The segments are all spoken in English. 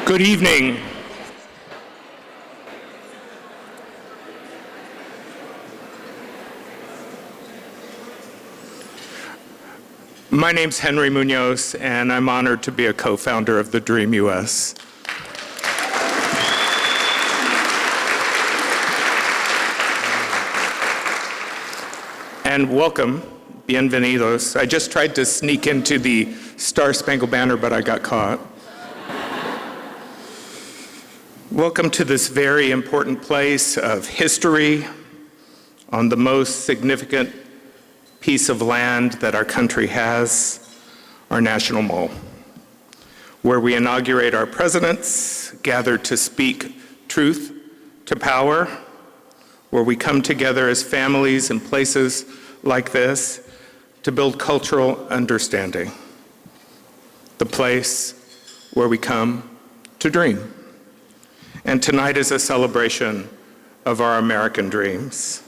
Good evening. My name's Henry Munoz, and I'm honored to be a co-founder of TheDream.Us. And welcome, bienvenidos. I just tried to sneak into the Star-Spangled Banner, but I got caught. Welcome to this very important place of history on the most significant piece of land that our country has, our National Mall, where we inaugurate our presidents, gather to speak truth to power, where we come together as families in places like this to build cultural understanding, the place where we come to dream. And tonight is a celebration of our American dreams,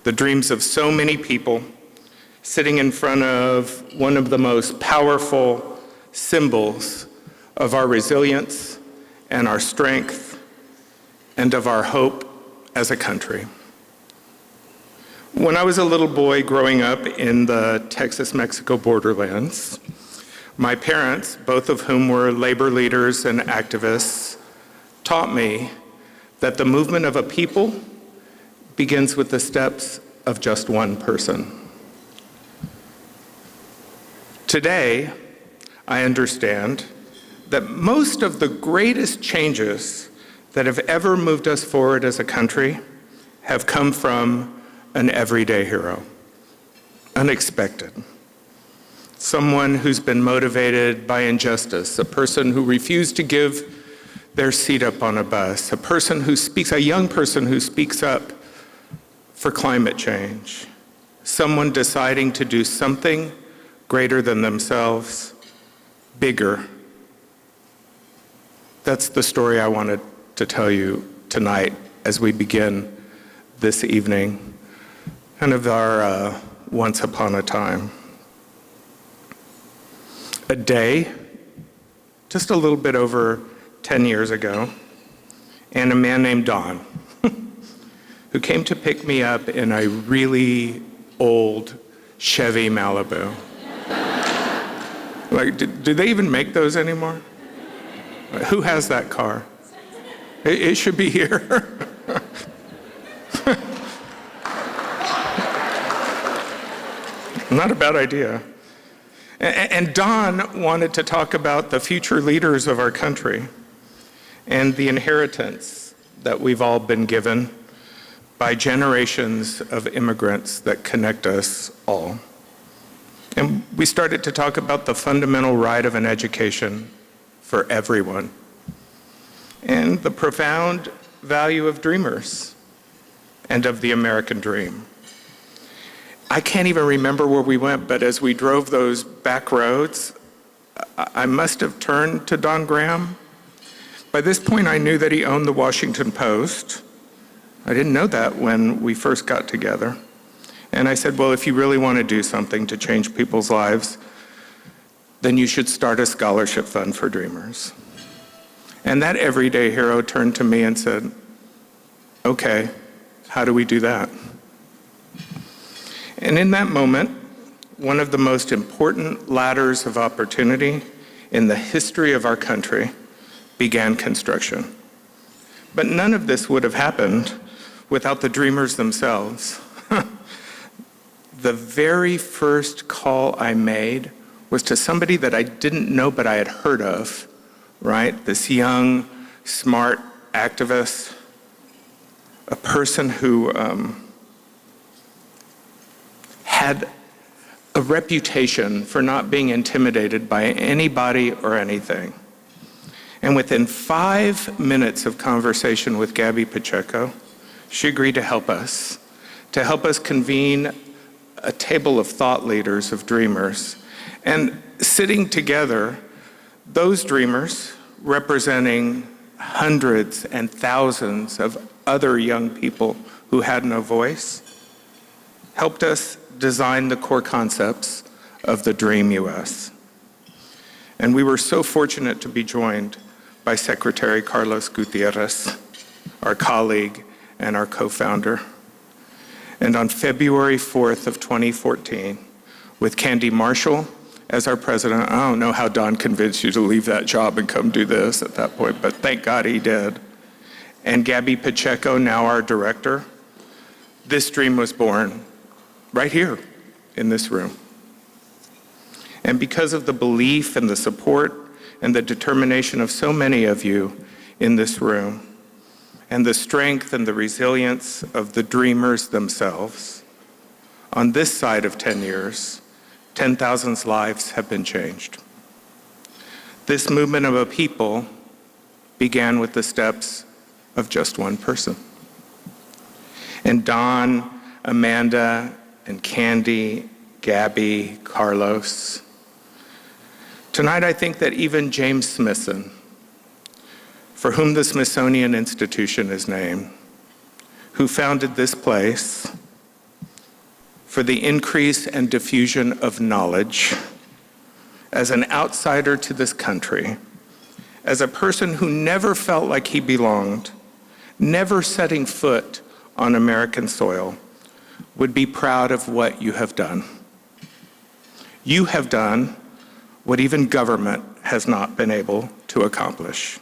the dreams of so many people sitting in front of one of the most powerful symbols of our resilience and our strength and of our hope as a country. When I was a little boy growing up in the Texas-Mexico borderlands, my parents, both of whom were labor leaders and activists, taught me that the movement of a people begins with the steps of just one person. Today, I understand that most of the greatest changes that have ever moved us forward as a country have come from an everyday hero, unexpected. Someone who's been motivated by injustice, a person who refused to give their seat up on a bus, a young person who speaks up for climate change, someone deciding to do something greater than themselves, bigger. That's the story I wanted to tell you tonight as we begin this evening, kind of our once upon a time. A day, just a little bit over 10 years ago, and a man named Don, who came to pick me up in a really old Chevy Malibu. Like, do they even make those anymore? Who has that car? It should be here. Not a bad idea. And Don wanted to talk about the future leaders of our country and the inheritance that we've all been given by generations of immigrants that connect us all. And we started to talk about the fundamental right of an education for everyone and the profound value of dreamers and of the American dream. I can't even remember where we went, but as we drove those back roads, I must have turned to Don Graham. By this point, I knew that he owned the Washington Post. I didn't know that when we first got together. And I said, well, if you really want to do something to change people's lives, then you should start a scholarship fund for dreamers. And that everyday hero turned to me and said, okay, how do we do that? And in that moment, one of the most important ladders of opportunity in the history of our country began construction. But none of this would have happened without the dreamers themselves. The very first call I made was to somebody that I didn't know but I had heard of, right? This young, smart activist, a person who had a reputation for not being intimidated by anybody or anything. And within 5 minutes of conversation with Gabby Pacheco, she agreed to help us convene a table of thought leaders, of dreamers. And sitting together, those dreamers, representing hundreds and thousands of other young people who had no voice, helped us design the core concepts of TheDream.Us. And we were so fortunate to be joined by Secretary Carlos Gutierrez, our colleague and our co-founder. And on February 4th of 2014, with Candy Marshall as our president, I don't know how Don convinced you to leave that job and come do this at that point, but thank God he did. And Gabby Pacheco, now our director, this dream was born right here in this room. And because of the belief and the support and the determination of so many of you in this room, and the strength and the resilience of the dreamers themselves, on this side of 10 years, 10,000 lives have been changed. This movement of a people began with the steps of just one person. And Don, Amanda, and Candy, Gabby, Carlos. Tonight, I think that even James Smithson, for whom the Smithsonian Institution is named, who founded this place for the increase and diffusion of knowledge, as an outsider to this country, as a person who never felt like he belonged, never setting foot on American soil, would be proud of what you have done. You have done what even government has not been able to accomplish: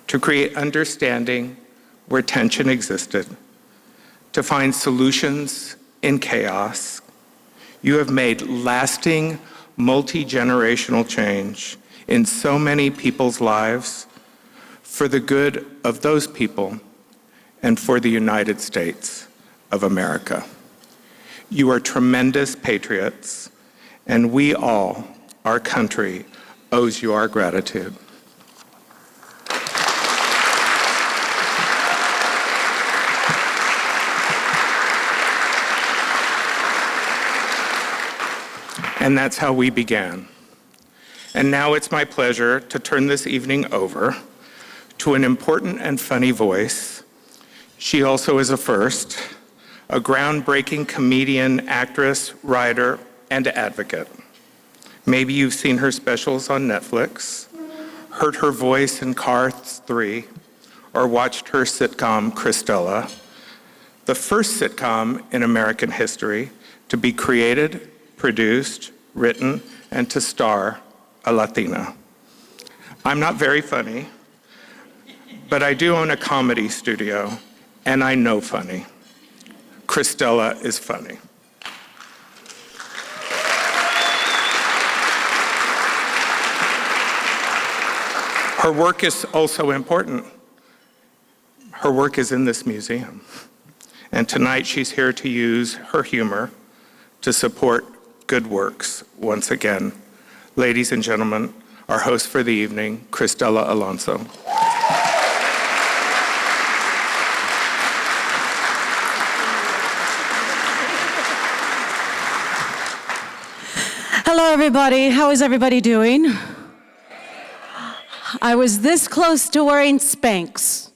to create understanding where tension existed, to find solutions in chaos. You have made lasting, multi-generational change in so many people's lives for the good of those people and for the United States of America. You are tremendous patriots, and we all, our country, owes you our gratitude. And that's how we began. And now it's my pleasure to turn this evening over to an important and funny voice. She also is a first, a groundbreaking comedian, actress, writer, and advocate. Maybe you've seen her specials on Netflix, heard her voice in Cars 3, or watched her sitcom, Christella, the first sitcom in American history to be created, produced, written, and to star a Latina. I'm not very funny, but I do own a comedy studio, and I know funny. Christella is funny. Her work is also important. Her work is in this museum. And tonight she's here to use her humor to support good works once again. Ladies and gentlemen, our host for the evening, Christella Alonso. Hello, everybody. How is everybody doing? I was this close to wearing Spanx.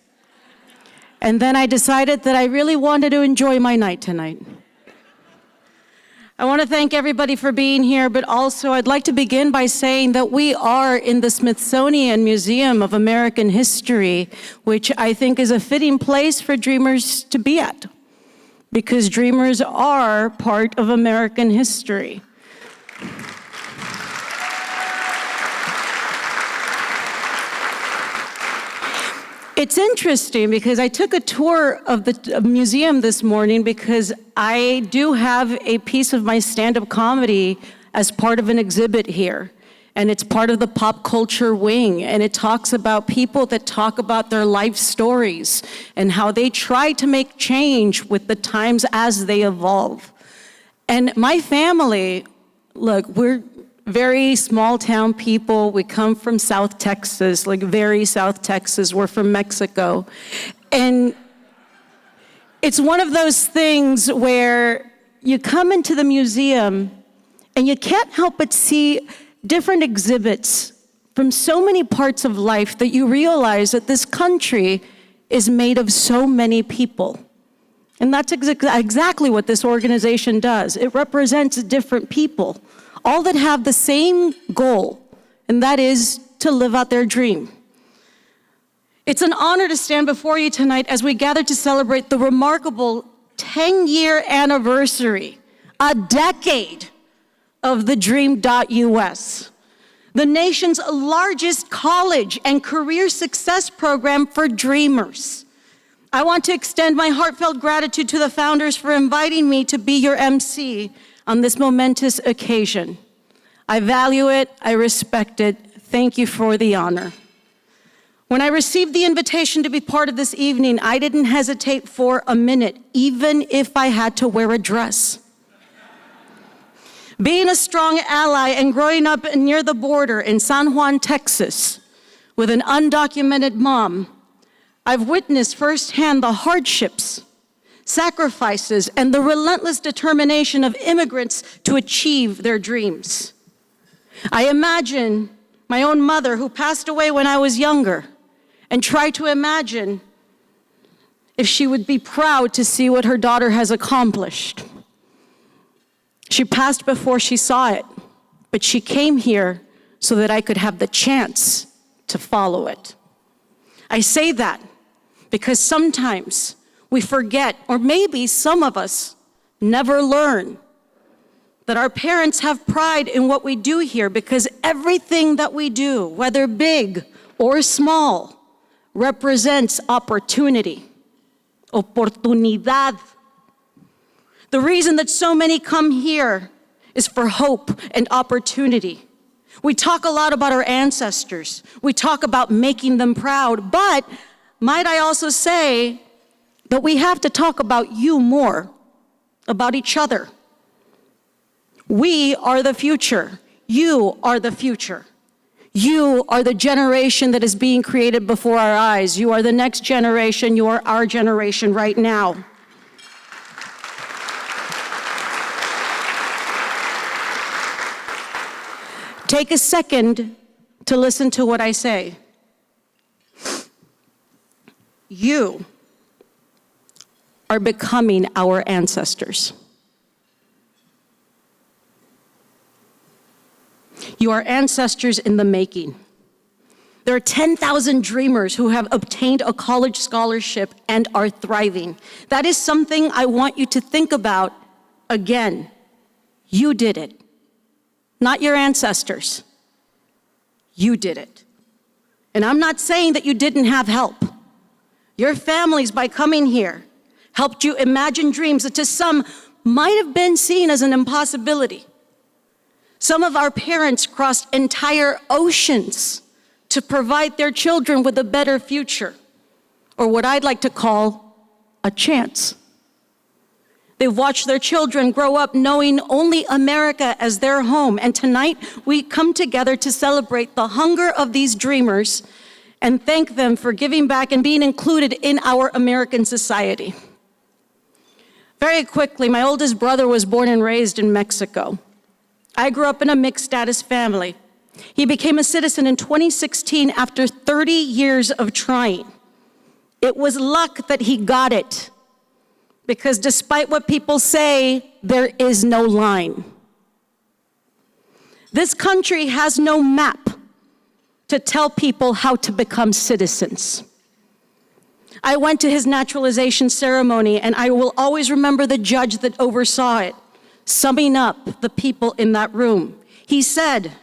And then I decided that I really wanted to enjoy my night tonight. I want to thank everybody for being here, but also I'd like to begin by saying that we are in the Smithsonian Museum of American History, which I think is a fitting place for dreamers to be at, because dreamers are part of American history. It's interesting because I took a tour of the museum this morning because I do have a piece of my stand-up comedy as part of an exhibit here. And it's part of the pop culture wing. And it talks about people that talk about their life stories and how they try to make change with the times as they evolve. And my family, look, we're very small town people. We come from South Texas, like very South Texas. We're from Mexico. And it's one of those things where you come into the museum and you can't help but see different exhibits from so many parts of life that you realize that this country is made of so many people. And that's exactly what this organization does. It represents different people, all that have the same goal, and that is to live out their dream. It's an honor to stand before you tonight as we gather to celebrate the remarkable 10-year anniversary, a decade of TheDream.Us, the nation's largest college and career success program for dreamers. I want to extend my heartfelt gratitude to the founders for inviting me to be your MC on this momentous occasion. I value it, I respect it. Thank you for the honor. When I received the invitation to be part of this evening, I didn't hesitate for a minute, even if I had to wear a dress. Being a strong ally and growing up near the border in San Juan, Texas, with an undocumented mom, I've witnessed firsthand the hardships, sacrifices, and the relentless determination of immigrants to achieve their dreams. I imagine my own mother, who passed away when I was younger, and try to imagine if she would be proud to see what her daughter has accomplished. She passed before she saw it, but she came here so that I could have the chance to follow it. I say that because sometimes we forget, or maybe some of us never learn, that our parents have pride in what we do here, because everything that we do, whether big or small, represents opportunity, oportunidad. The reason that so many come here is for hope and opportunity. We talk a lot about our ancestors. We talk about making them proud, but might I also say that we have to talk about you more, about each other. We are the future. You are the future. You are the generation that is being created before our eyes. You are the next generation. You are our generation right now. Take a second to listen to what I say. You are becoming our ancestors. You are ancestors in the making. There are 10,000 dreamers who have obtained a college scholarship and are thriving. That is something I want you to think about again. You did it. Not your ancestors. You did it. And I'm not saying that you didn't have help. Your families, by coming here, helped you imagine dreams that to some might have been seen as an impossibility. Some of our parents crossed entire oceans to provide their children with a better future, or what I'd like to call a chance. They've watched their children grow up knowing only America as their home. And tonight, we come together to celebrate the hunger of these dreamers and thank them for giving back and being included in our American society. Very quickly, my oldest brother was born and raised in Mexico. I grew up in a mixed status family. He became a citizen in 2016 after 30 years of trying. It was luck that he got it, because despite what people say, there is no line. This country has no map to tell people how to become citizens. I went to his naturalization ceremony, and I will always remember the judge that oversaw it, summing up the people in that room. He said,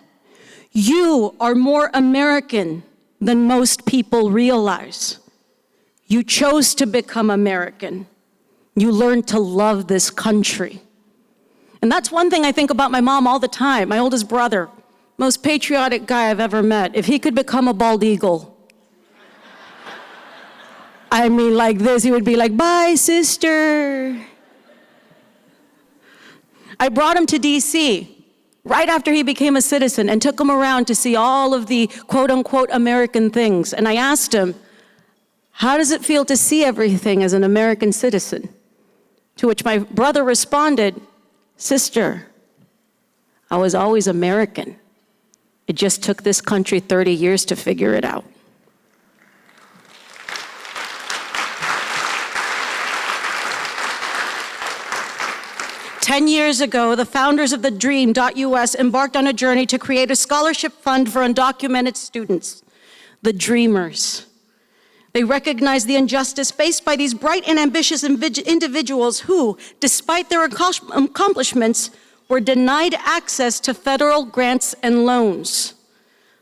"You are more American than most people realize. You chose to become American. You learned to love this country." And that's one thing I think about my mom all the time, my oldest brother, most patriotic guy I've ever met. If he could become a bald eagle, I mean, like this, he would be like, "Bye, sister." I brought him to DC right after he became a citizen and took him around to see all of the quote unquote American things. And I asked him, "How does it feel to see everything as an American citizen?" To which my brother responded, "Sister, I was always American. It just took this country 30 years to figure it out." Ten years ago, the founders of TheDream.Us embarked on a journey to create a scholarship fund for undocumented students, the Dreamers. They recognize the injustice faced by these bright and ambitious individuals who, despite their accomplishments, were denied access to federal grants and loans.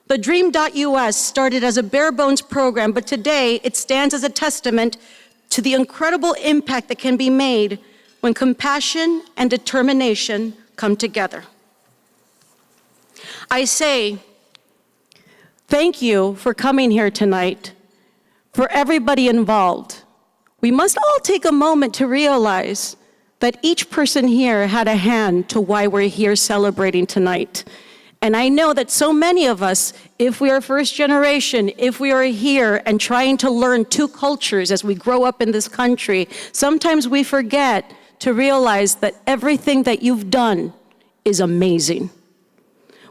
TheDream.Us started as a bare-bones program, but today it stands as a testament to the incredible impact that can be made when compassion and determination come together. I say, thank you for coming here tonight, for everybody involved. We must all take a moment to realize that each person here had a hand to why we're here celebrating tonight. And I know that so many of us, if we are first generation, if we are here and trying to learn two cultures as we grow up in this country, sometimes we forget to realize that everything that you've done is amazing.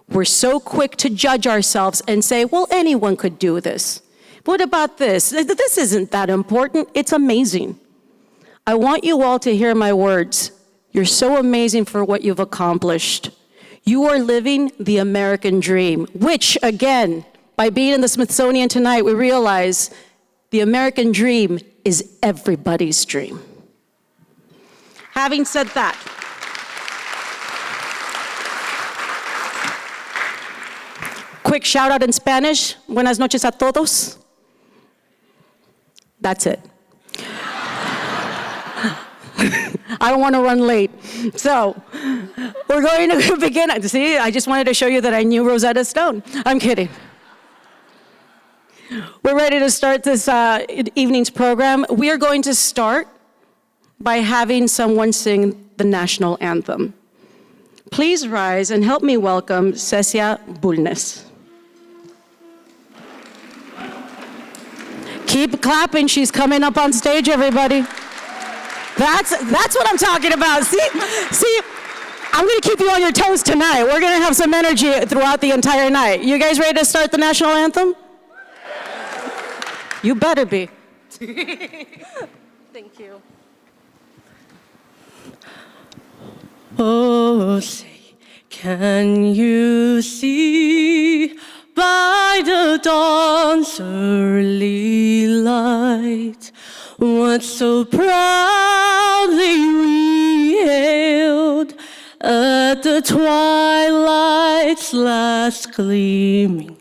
We're so quick to judge ourselves and say, well, anyone could do this. What about this? This isn't that important. It's amazing. I want you all to hear my words. You're so amazing for what you've accomplished. You are living the American dream, which, again, by being in the Smithsonian tonight, we realize the American dream is everybody's dream. Having said that, quick shout out in Spanish. Buenas noches a todos. That's it. I don't want to run late. So, we're going to begin. See, I just wanted to show you that I knew Rosetta Stone. I'm kidding. We're ready to start this evening's program. We are going to start by having someone sing the national anthem. Please rise and help me welcome Cecia Bulnes. Keep clapping. She's coming up on stage, everybody. That's what I'm talking about. See, I'm going to keep you on your toes tonight. We're going to have some energy throughout the entire night. You guys ready to start the national anthem? You better be. Thank you. Oh, say, can you see by the dawn's early light what so proudly we hailed at the twilight's last gleaming,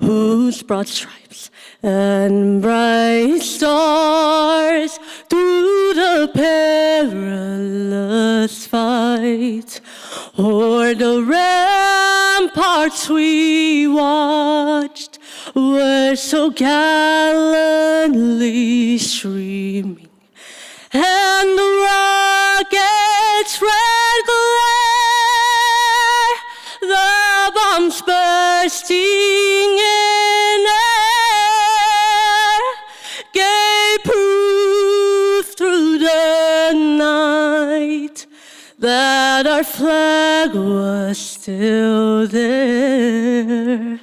whose broad stripes and bright stars through the perilous fight o'er the ramparts we watched were so gallantly streaming, and the rocket's red glare, the bombs bursting in air, gave proof through the night that our flag was still there.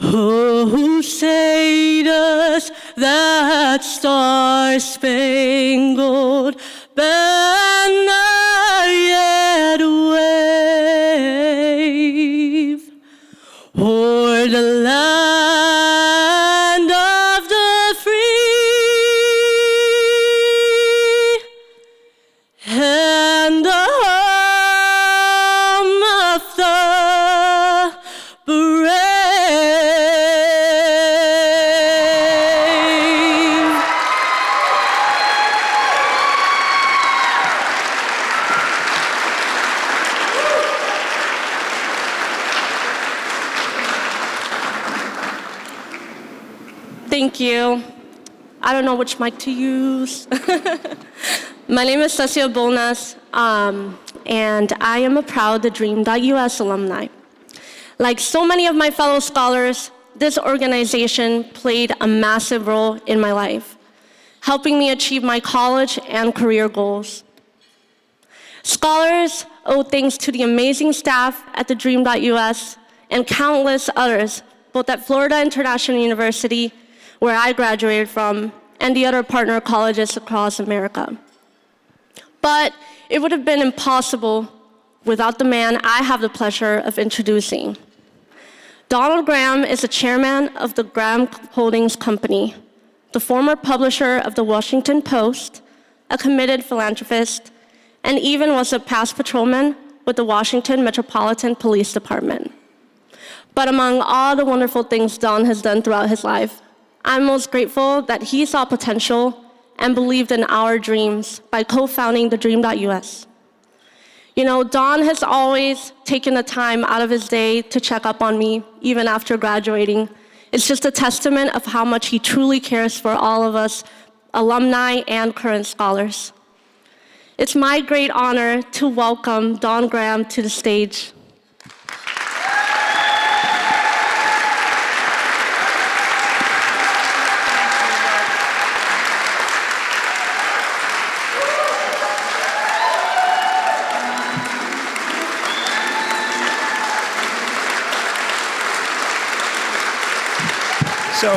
Oh, who saved us that star-spangled banner yet wave o'er the land of the free and the home of the brave. Thank you. I don't know which mic to use. My name is Cecia Bulnes, and I am a proud TheDream.Us alumni. Like so many of my fellow scholars, this organization played a massive role in my life, helping me achieve my college and career goals. Scholars owe thanks to the amazing staff at TheDream.Us and countless others, both at Florida International University, where I graduated from, and the other partner colleges across America. But it would have been impossible without the man I have the pleasure of introducing. Donald Graham is the chairman of the Graham Holdings Company, the former publisher of the Washington Post, a committed philanthropist, and even was a past patrolman with the Washington Metropolitan Police Department. But among all the wonderful things Don has done throughout his life, I'm most grateful that he saw potential and believed in our dreams by co-founding TheDream.Us. You know, Don has always taken the time out of his day to check up on me, even after graduating. It's just a testament of how much he truly cares for all of us, alumni and current scholars. It's my great honor to welcome Don Graham to the stage. So,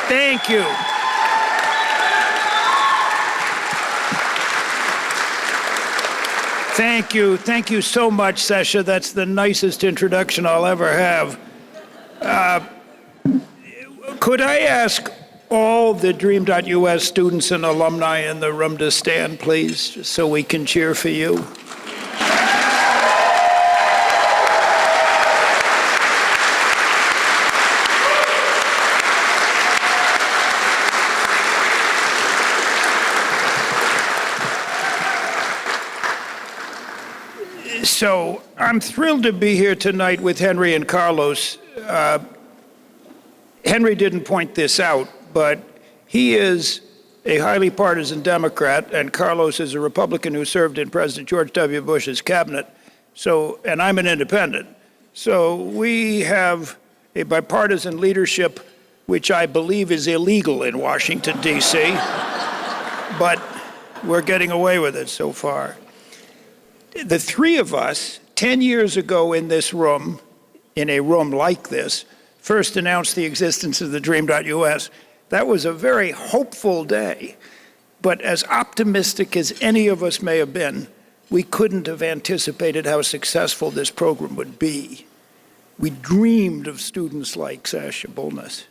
thank you. Thank you. Thank you so much, Sasha. That's the nicest introduction I'll ever have. Could I ask all the Dream.Us students and alumni in the room to stand, please, just so we can cheer for you? So I'm thrilled to be here tonight with Henry and Carlos. Henry didn't point this out, but he is a highly partisan Democrat, and Carlos is a Republican who served in President George W. Bush's cabinet. And I'm an independent. So we have a bipartisan leadership, which I believe is illegal in Washington, D.C., but we're getting away with it so far. The three of us, 10 years ago in this room, in a room like this, first announced the existence of the Dream.Us. That was a very hopeful day, but as optimistic as any of us may have been, we couldn't have anticipated how successful this program would be. We dreamed of students like Sasha Bolnas.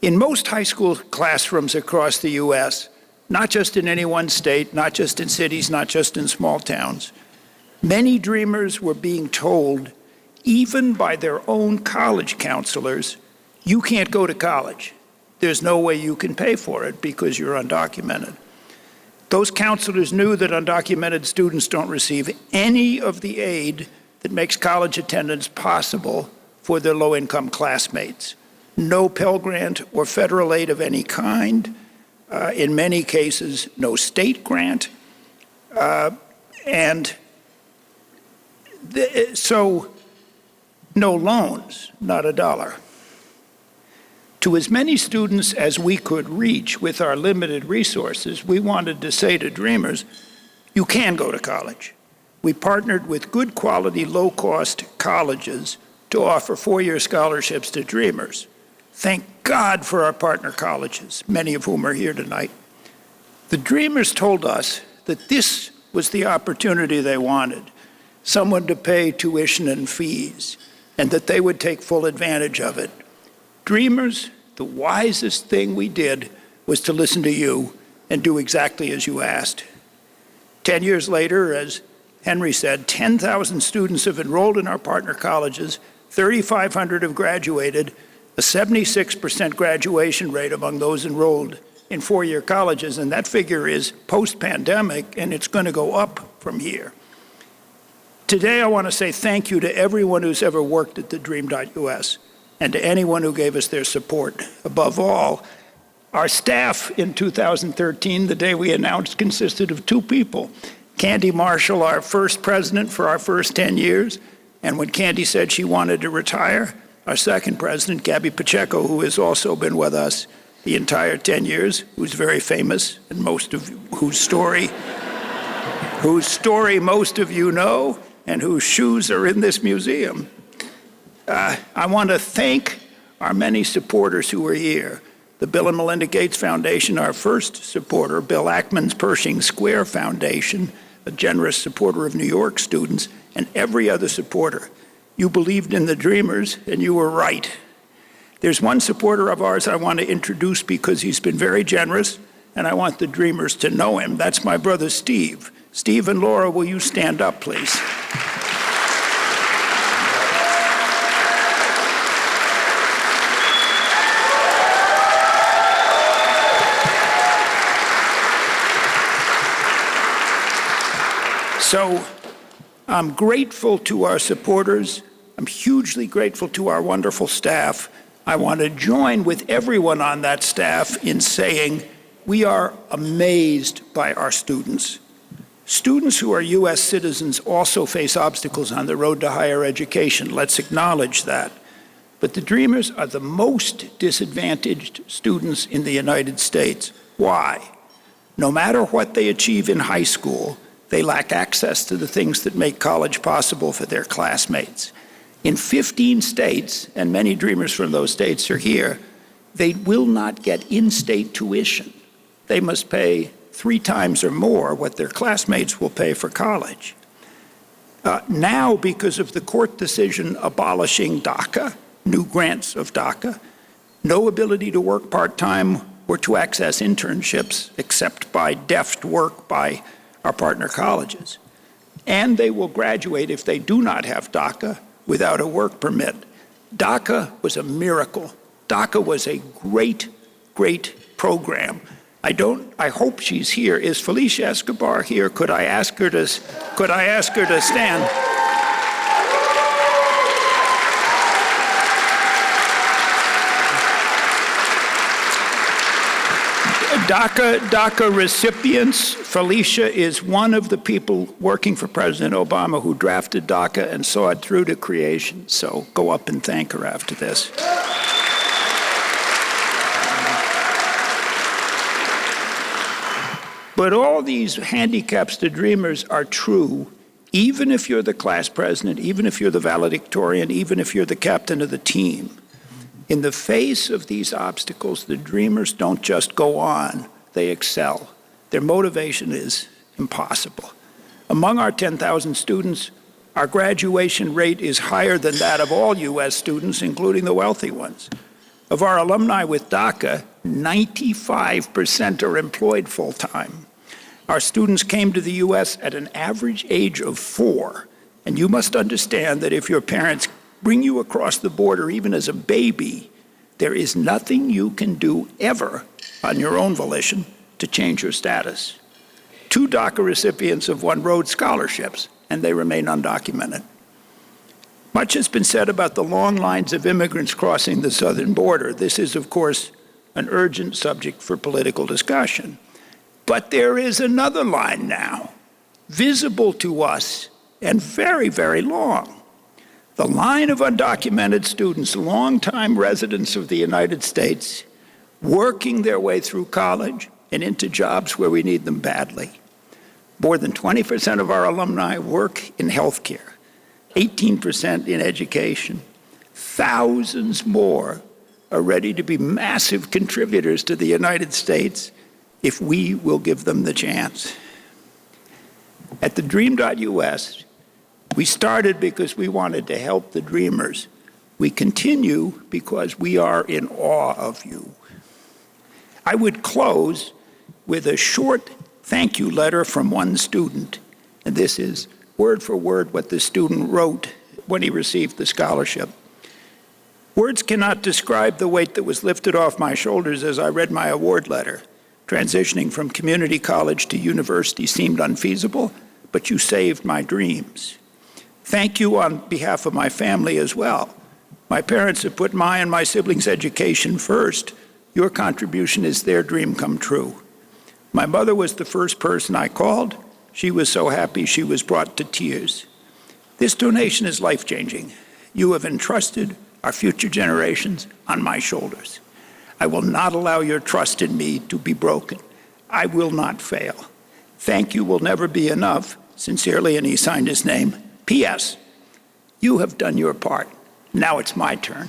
In most high school classrooms across the U.S., not just in any one state, not just in cities, not just in small towns, many dreamers were being told, even by their own college counselors, you can't go to college. There's no way you can pay for it because you're undocumented. Those counselors knew that undocumented students don't receive any of the aid that makes college attendance possible for their low-income classmates. No Pell Grant or federal aid of any kind. In many cases, no state grant. So no loans, not a dollar. To as many students as we could reach with our limited resources, we wanted to say to dreamers, you can go to college. We partnered with good quality, low-cost colleges to offer four-year scholarships to dreamers. Thank God for our partner colleges, many of whom are here tonight. The dreamers told us that this was the opportunity they wanted, someone to pay tuition and fees, and that they would take full advantage of it. Dreamers, the wisest thing we did was to listen to you and do exactly as you asked. 10 years later, as Henry said, 10,000 students have enrolled in our partner colleges, 3,500 have graduated, a 76% graduation rate among those enrolled in four-year colleges, and that figure is post-pandemic, and it's going to go up from here. Today, I want to say thank you to everyone who's ever worked at the Dream.Us and to anyone who gave us their support. Above all, our staff in 2013, the day we announced, consisted of two people. Candy Marshall, our first president for our first 10 years, and when Candy said she wanted to retire, our second president, Gabby Pacheco, who has also been with us the entire 10 years, who's very famous, and whose story most of you know, and whose shoes are in this museum. I want to thank our many supporters who are here. The Bill and Melinda Gates Foundation, our first supporter, Bill Ackman's Pershing Square Foundation, a generous supporter of New York students, and every other supporter. You believed in the Dreamers, and you were right. There's one supporter of ours I want to introduce because he's been very generous, and I want the Dreamers to know him. That's my brother Steve. Steve and Laura, will you stand up, please? So I'm grateful to our supporters. I'm hugely grateful to our wonderful staff. I want to join with everyone on that staff in saying we are amazed by our students. Students who are U.S. citizens also face obstacles on the road to higher education. Let's acknowledge that. But the Dreamers are the most disadvantaged students in the United States. Why? No matter what they achieve in high school, they lack access to the things that make college possible for their classmates. In 15 states, and many Dreamers from those states are here, they will not get in-state tuition. They must pay 3 times or more what their classmates will pay for college. Now, because of the court decision abolishing DACA, new grants of DACA, no ability to work part-time or to access internships except by deft work by our partner colleges. And they will graduate if they do not have DACA without a work permit. DACA was a miracle. DACA was a great, great program. I hope she's here. Is Felicia Escobar here? Could I ask her to stand? DACA recipients, Felicia is one of the people working for President Obama who drafted DACA and saw it through to creation. So go up and thank her after this. But all these handicaps to Dreamers are true, even if you're the class president, even if you're the valedictorian, even if you're the captain of the team. In the face of these obstacles, the Dreamers don't just go on, they excel. Their motivation is impossible. Among our 10,000 students, our graduation rate is higher than that of all U.S. students, including the wealthy ones. Of our alumni with DACA, 95% are employed full-time. Our students came to the U.S. at an average age of 4, and you must understand that if your parents bring you across the border even as a baby, there is nothing you can do ever on your own volition to change your status. 2 DACA recipients have won Rhodes scholarships, and they remain undocumented. Much has been said about the long lines of immigrants crossing the southern border. This is, of course, an urgent subject for political discussion. But there is another line now, visible to us and very, very long. The line of undocumented students, longtime residents of the United States, working their way through college and into jobs where we need them badly. More than 20% of our alumni work in healthcare, 18% in education. Thousands more are ready to be massive contributors to the United States if we will give them the chance. At TheDream.Us, we started because we wanted to help the Dreamers. We continue because we are in awe of you. I would close with a short thank you letter from one student, and this is word for word what the student wrote when he received the scholarship. Words cannot describe the weight that was lifted off my shoulders as I read my award letter. Transitioning from community college to university seemed unfeasible, but you saved my dreams. Thank you on behalf of my family as well. My parents have put my and my siblings' education first. Your contribution is their dream come true. My mother was the first person I called. She was so happy she was brought to tears. This donation is life-changing. You have entrusted our future generations on my shoulders. I will not allow your trust in me to be broken. I will not fail. Thank you will never be enough. Sincerely, and he signed his name. P.S. You have done your part. Now it's my turn.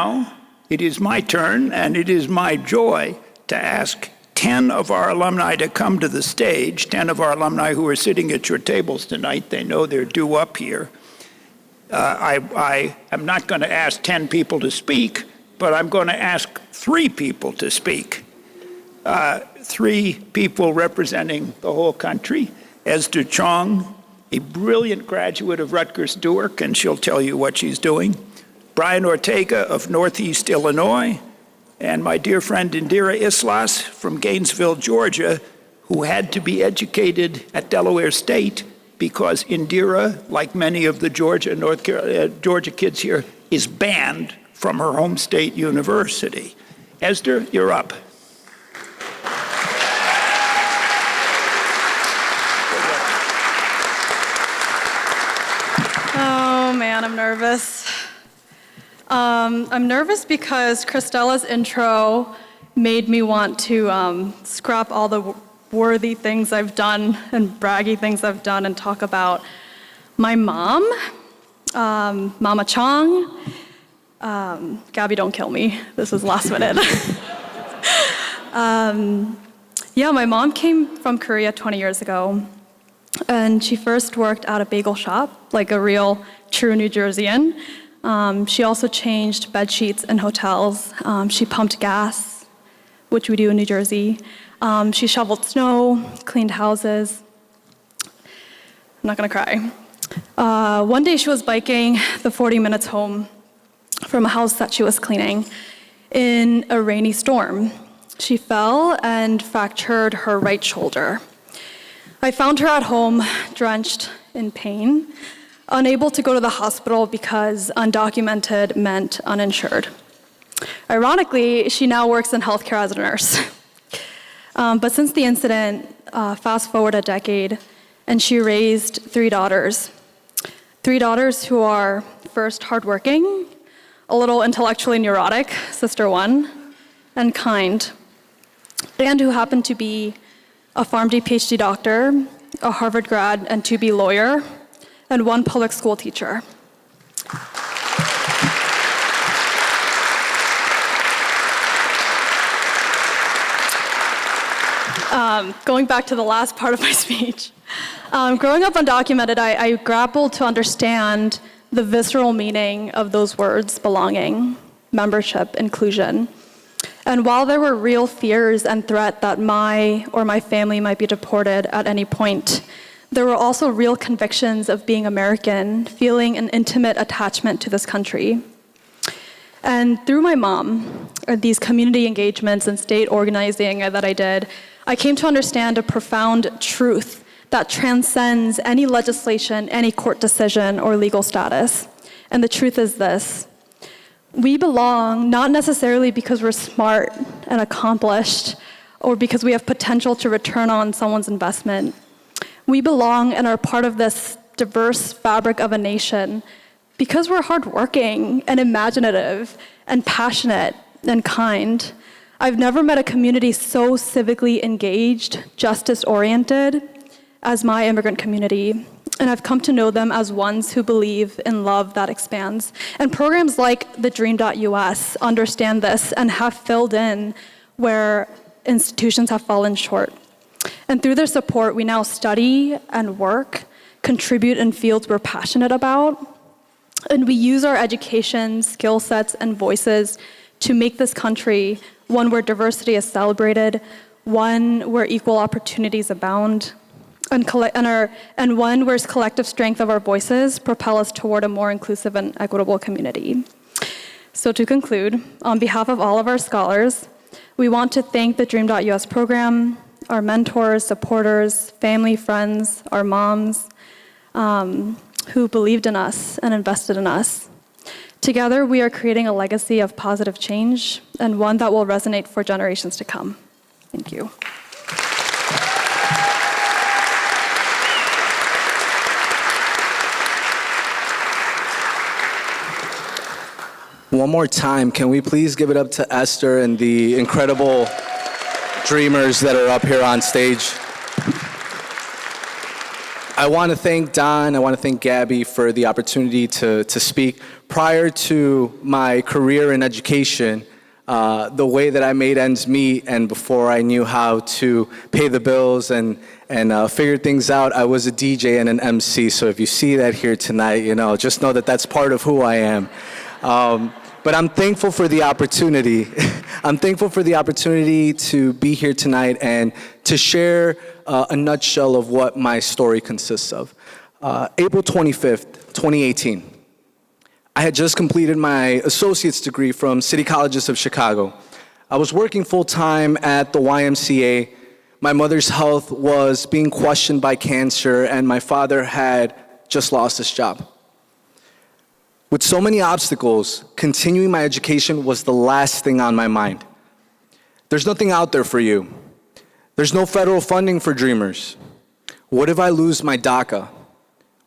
now it is my turn, and it is my joy to ask 10 of our alumni to come to the stage, 10 of our alumni who are sitting at your tables tonight. They know they're due up here. I am not going to ask 10 people to speak, but I'm going to ask 3 people to speak. 3 people representing the whole country. Esther Chong, a brilliant graduate of Rutgers Newark, and she'll tell you what she's doing. Brian Ortega of Northeast Illinois, and my dear friend Indira Islas from Gainesville, Georgia, who had to be educated at Delaware State because Indira, like many of the Georgia kids here, is banned from her home state university. Esther, you're up. Oh man, I'm nervous. I'm nervous because Christella's intro made me want to scrap all the worthy things I've done and braggy things I've done and talk about my mom, Mama Chong. Gabby, don't kill me. This is last minute. Yeah, my mom came from Korea 20 years ago, and she first worked at a bagel shop, like a real true New Jerseyan. She also changed bed sheets in hotels. She pumped gas, which we do in New Jersey. She shoveled snow, cleaned houses. I'm not gonna cry. One day she was biking the 40 minutes home from a house that she was cleaning in a rainy storm. She fell and fractured her right shoulder. I found her at home, drenched in pain, unable to go to the hospital because undocumented meant uninsured. Ironically, she now works in healthcare as a nurse. But since the incident, fast forward a decade, and she raised 3 daughters. 3 daughters who are first hardworking, a little intellectually neurotic, sister 1, and kind, and who happen to be a PharmD PhD doctor, a Harvard grad and to-be lawyer, and 1 public school teacher. Going back to the last part of my speech. Growing up undocumented, I grappled to understand the visceral meaning of those words: belonging, membership, inclusion. And while there were real fears and threat that my or my family might be deported at any point, there were also real convictions of being American, feeling an intimate attachment to this country. And through my mom, or these community engagements and state organizing that I did, I came to understand a profound truth that transcends any legislation, any court decision, or legal status. And the truth is this: we belong not necessarily because we're smart and accomplished, or because we have potential to return on someone's investment. We belong and are part of this diverse fabric of a nation because we're hardworking and imaginative and passionate and kind. I've never met a community so civically engaged, justice-oriented as my immigrant community, and I've come to know them as ones who believe in love that expands. And programs like TheDream.Us understand this and have filled in where institutions have fallen short. And through their support, we now study and work, contribute in fields we're passionate about, and we use our education, skill sets, and voices to make this country one where diversity is celebrated, one where equal opportunities abound, and one where collective strength of our voices propel us toward a more inclusive and equitable community. So to conclude, on behalf of all of our scholars, we want to thank the Dream.Us program, our mentors, supporters, family, friends, our moms, who believed in us and invested in us. Together, we are creating a legacy of positive change and one that will resonate for generations to come. Thank you. One more time, can we please give it up to Esther and the incredible dreamers that are up here on stage? I want to thank Don, I want to thank Gabby for the opportunity to speak. Prior to my career in education, the way that I made ends meet and before I knew how to pay the bills and figure things out, I was a DJ and an MC. So if you see that here tonight, just know that that's part of who I am. But I'm thankful for the opportunity. I'm thankful for the opportunity to be here tonight and to share a nutshell of what my story consists of. April 25th, 2018. I had just completed my associate's degree from City Colleges of Chicago. I was working full-time at the YMCA. My mother's health was being questioned by cancer, and my father had just lost his job. With so many obstacles, continuing my education was the last thing on my mind. There's nothing out there for you. There's no federal funding for dreamers. What if I lose my DACA?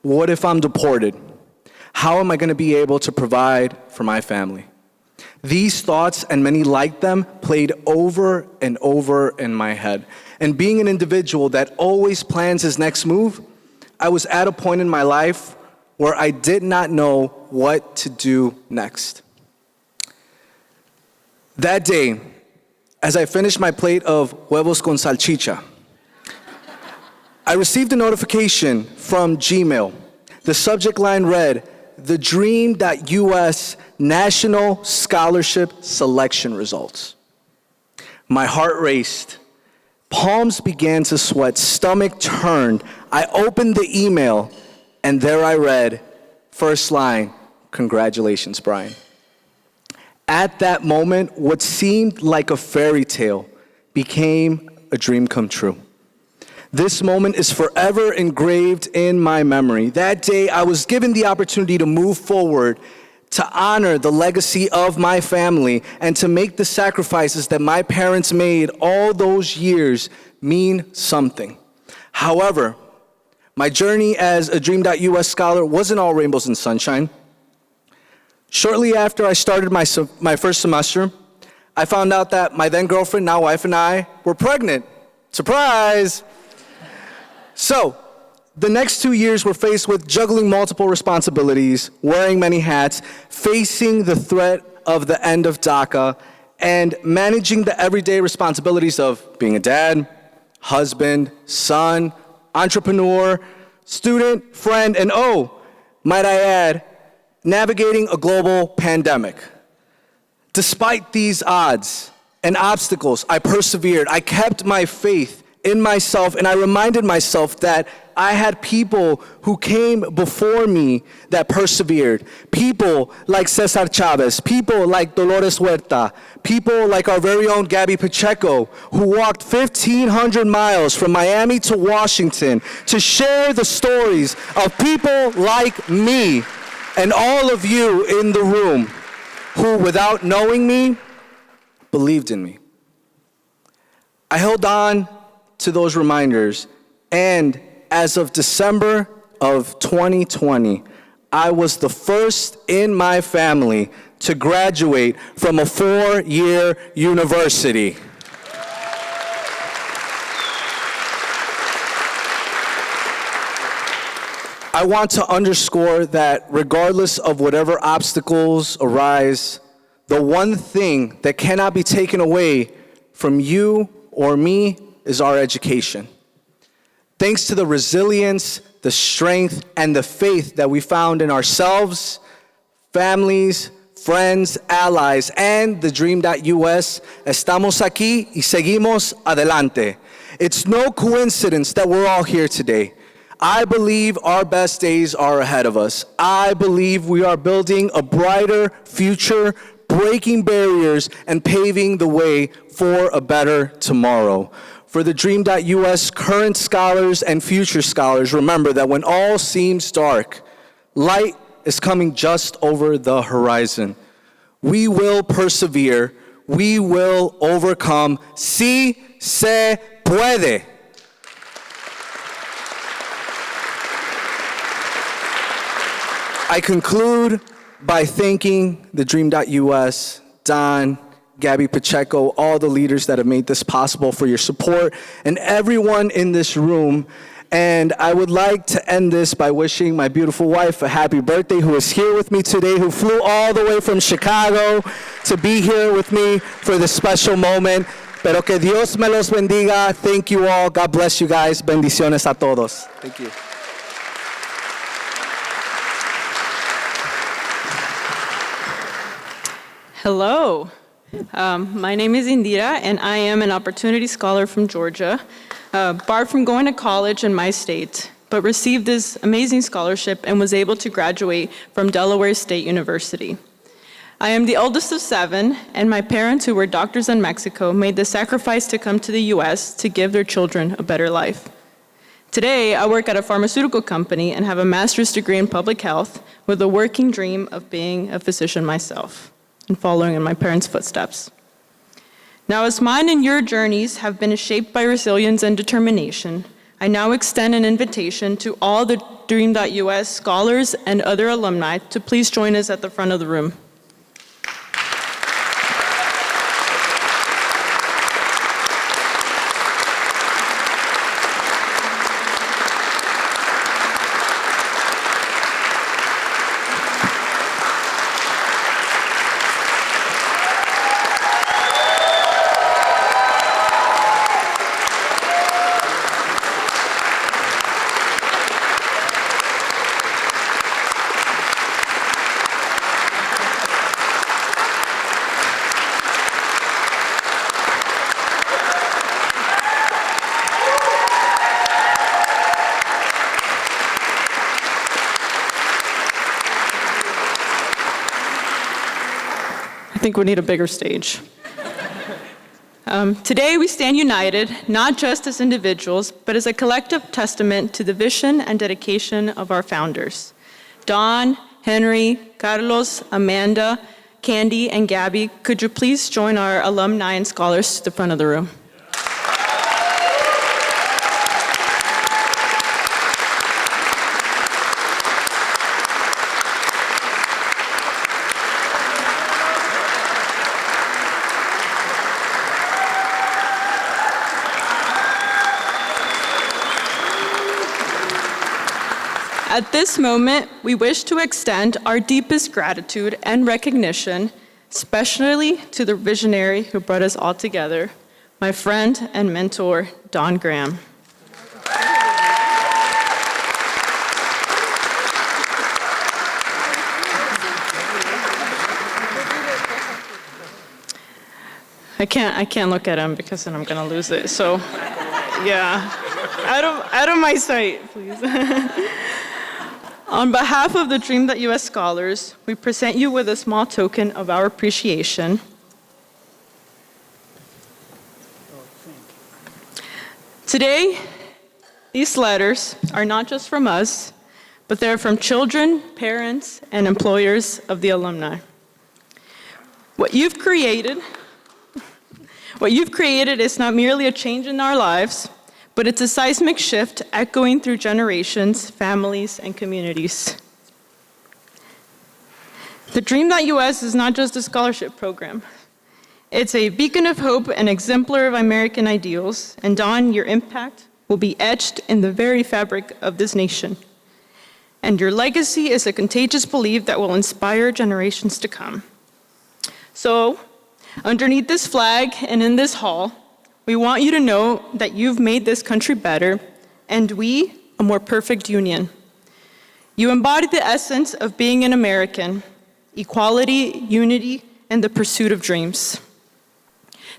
What if I'm deported? How am I going to be able to provide for my family? These thoughts and many like them played over and over in my head. And being an individual that always plans his next move, I was at a point in my life where I did not know what to do next. That day, as I finished my plate of huevos con salchicha, I received a notification from Gmail. The subject line read, TheDream.Us National Scholarship Selection Results. My heart raced. Palms began to sweat. Stomach turned. I opened the email, and there I read, first line, congratulations, Brian. At that moment, what seemed like a fairy tale became a dream come true. This moment is forever engraved in my memory. That day, I was given the opportunity to move forward, to honor the legacy of my family, and to make the sacrifices that my parents made all those years mean something. However, my journey as a Dream.Us scholar wasn't all rainbows and sunshine. Shortly after I started my first semester, I found out that my then girlfriend, now wife, and I were pregnant. Surprise! So, the next 2 years were faced with juggling multiple responsibilities, wearing many hats, facing the threat of the end of DACA, and managing the everyday responsibilities of being a dad, husband, son, entrepreneur, student, friend, and might I add, navigating a global pandemic. Despite these odds and obstacles, I persevered. I kept my faith in myself, and I reminded myself that I had people who came before me that persevered. People like Cesar Chavez, people like Dolores Huerta, people like our very own Gabby Pacheco, who walked 1,500 miles from Miami to Washington to share the stories of people like me and all of you in the room who, without knowing me, believed in me. I held on to those reminders, and as of December of 2020, I was the first in my family to graduate from a 4-year university. I want to underscore that regardless of whatever obstacles arise, the one thing that cannot be taken away from you or me is our education. Thanks to the resilience, the strength, and the faith that we found in ourselves, families, friends, allies, and the Dream.Us, estamos aquí y seguimos adelante. It's no coincidence that we're all here today. I believe our best days are ahead of us. I believe we are building a brighter future, breaking barriers, and paving the way for a better tomorrow. For the Dream.Us current scholars and future scholars, remember that when all seems dark, light is coming just over the horizon. We will persevere. We will overcome. Sí se puede. I conclude by thanking the Dream.Us, Don, Gabby Pacheco, all the leaders that have made this possible for your support, and everyone in this room. And I would like to end this by wishing my beautiful wife a happy birthday, who is here with me today, who flew all the way from Chicago to be here with me for this special moment. Pero que Dios me los bendiga. Thank you all. God bless you guys. Bendiciones a todos. Thank you. Hello. My name is Indira, and I am an Opportunity Scholar from Georgia, barred from going to college in my state, but received this amazing scholarship and was able to graduate from Delaware State University. I am the oldest of 7, and my parents, who were doctors in Mexico, made the sacrifice to come to the US to give their children a better life. Today, I work at a pharmaceutical company and have a master's degree in public health with a working dream of being a physician myself and following in my parents' footsteps. Now, as mine and your journeys have been shaped by resilience and determination, I now extend an invitation to all the Dream.Us scholars and other alumni to please join us at the front of the room. I think we need a bigger stage. Today we stand united, not just as individuals, but as a collective testament to the vision and dedication of our founders. Don, Henry, Carlos, Amanda, Candy, and Gabby, could you please join our alumni and scholars to the front of the room? At this moment, we wish to extend our deepest gratitude and recognition, especially to the visionary who brought us all together, my friend and mentor, Don Graham. I can't look at him because then I'm gonna lose it. So, yeah, out of my sight, please. On behalf of the Dream.Us scholars, we present you with a small token of our appreciation. Today, these letters are not just from us, but they're from children, parents, and employers of the alumni. What you've created is not merely a change in our lives, but it's a seismic shift echoing through generations, families, and communities. The Dream.Us is not just a scholarship program. It's a beacon of hope and exemplar of American ideals, and Don, your impact will be etched in the very fabric of this nation. And your legacy is a contagious belief that will inspire generations to come. So, underneath this flag and in this hall, we want you to know that you've made this country better, and we a more perfect union. You embody the essence of being an American: equality, unity, and the pursuit of dreams.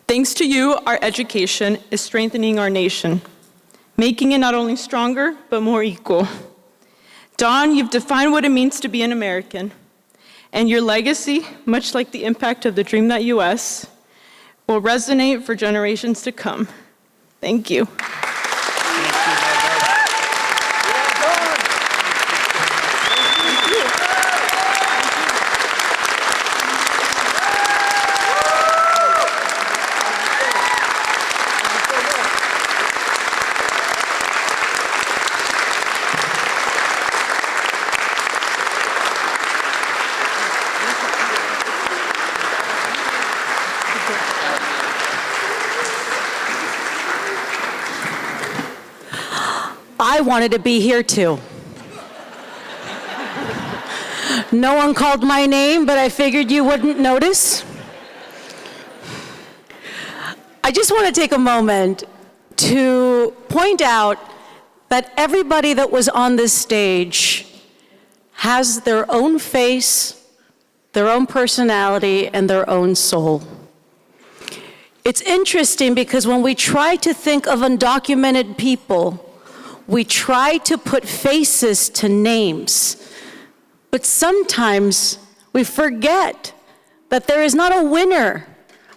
Thanks to you, our education is strengthening our nation, making it not only stronger, but more equal. Don, you've defined what it means to be an American, and your legacy, much like the impact of the Dream.Us, will resonate for generations to come. Thank you. I wanted to be here too. No one called my name, but I figured you wouldn't notice. I just want to take a moment to point out that everybody that was on this stage has their own face, their own personality, and their own soul. It's interesting because when we try to think of undocumented people, we try to put faces to names. But sometimes we forget that there is not a winner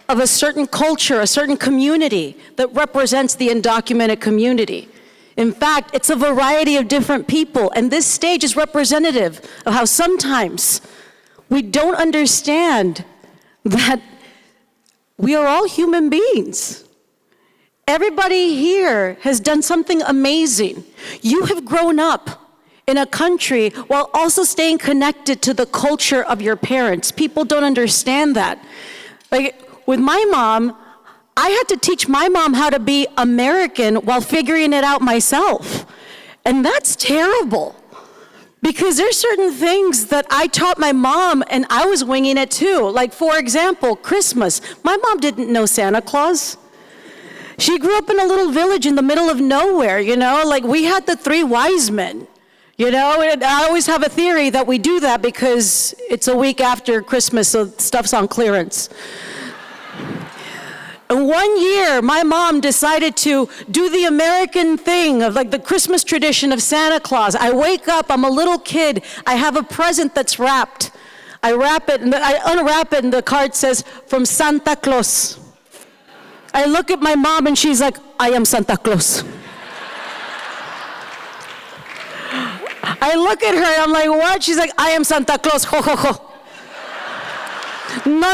of a certain culture, a certain community that represents the undocumented community. In fact, it's a variety of different people, and this stage is representative of how sometimes we don't understand that we are all human beings. Everybody here has done something amazing. You have grown up in a country while also staying connected to the culture of your parents. People don't understand that. Like with my mom, I had to teach my mom how to be American while figuring it out myself. And that's terrible. Because there's certain things that I taught my mom and I was winging it too. Like for example, Christmas. My mom didn't know Santa Claus. She grew up in a little village in the middle of nowhere, you know? Like we had the 3 wise men. You know, and I always have a theory that we do that because it's a week after Christmas, so stuff's on clearance. And one year, my mom decided to do the American thing of like the Christmas tradition of Santa Claus. I wake up, I'm a little kid, I have a present that's wrapped. I wrap it, and I unwrap it, and the card says, "From Santa Claus." I look at my mom, and she's like, "I am Santa Claus." I look at her, I'm like, what? She's like, "I am Santa Claus, ho, ho, ho." No,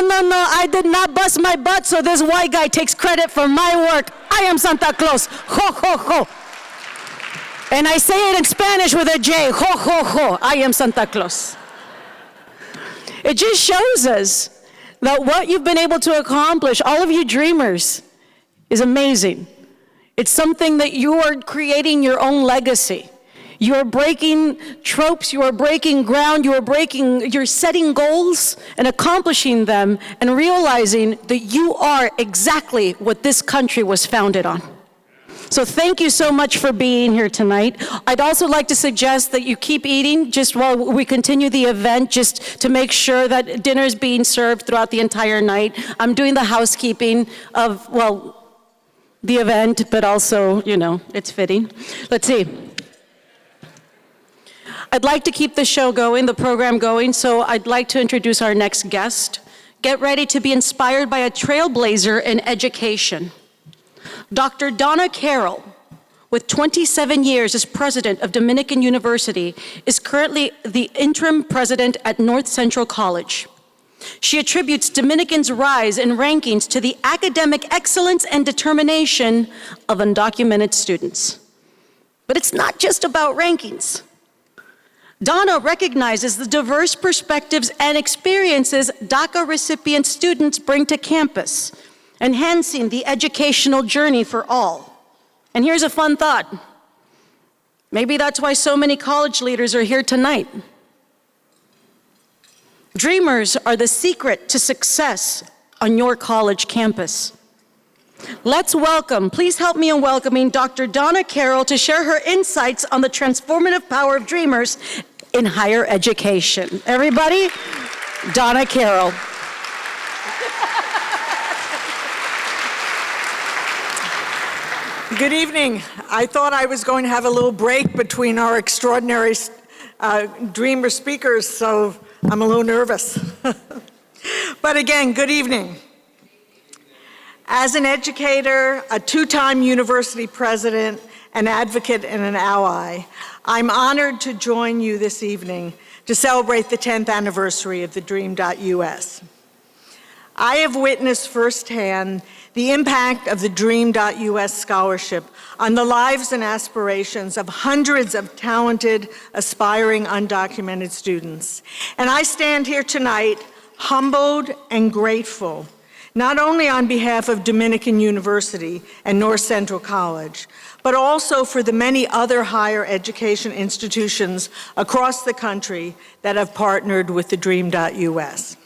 I did not bust my butt, so this white guy takes credit for my work. I am Santa Claus, ho, ho, ho. And I say it in Spanish with a J, ho, ho, ho. I am Santa Claus. It just shows us that what you've been able to accomplish, all of you dreamers, is amazing. It's something that you are creating your own legacy. You are breaking tropes, you are breaking ground, you're setting goals and accomplishing them and realizing that you are exactly what this country was founded on. So thank you so much for being here tonight. I'd also like to suggest that you keep eating just while we continue the event, just to make sure that dinner is being served throughout the entire night. I'm doing the housekeeping of, well, the event, but also, you know, it's fitting. Let's see. I'd like to keep the show going, the program going, so I'd like to introduce our next guest. Get ready to be inspired by a trailblazer in education. Dr. Donna Carroll, with 27 years as president of Dominican University, is currently the interim president at North Central College. She attributes Dominicans' rise in rankings to the academic excellence and determination of undocumented students. But it's not just about rankings. Donna recognizes the diverse perspectives and experiences DACA recipient students bring to campus, enhancing the educational journey for all. And here's a fun thought. Maybe that's why so many college leaders are here tonight. Dreamers are the secret to success on your college campus. Let's welcome, please help me in welcoming Dr. Donna Carroll to share her insights on the transformative power of dreamers in higher education. Everybody, Donna Carroll. Good evening. I thought I was going to have a little break between our extraordinary dreamer speakers, so I'm a little nervous. But again, good evening. As an educator, a 2-time university president, an advocate, and an ally, I'm honored to join you this evening to celebrate the 10th anniversary of TheDream.Us. I have witnessed firsthand the impact of the TheDream.Us scholarship on the lives and aspirations of hundreds of talented, aspiring, undocumented students. And I stand here tonight humbled and grateful not only on behalf of Dominican University and North Central College, but also for the many other higher education institutions across the country that have partnered with TheDream.Us.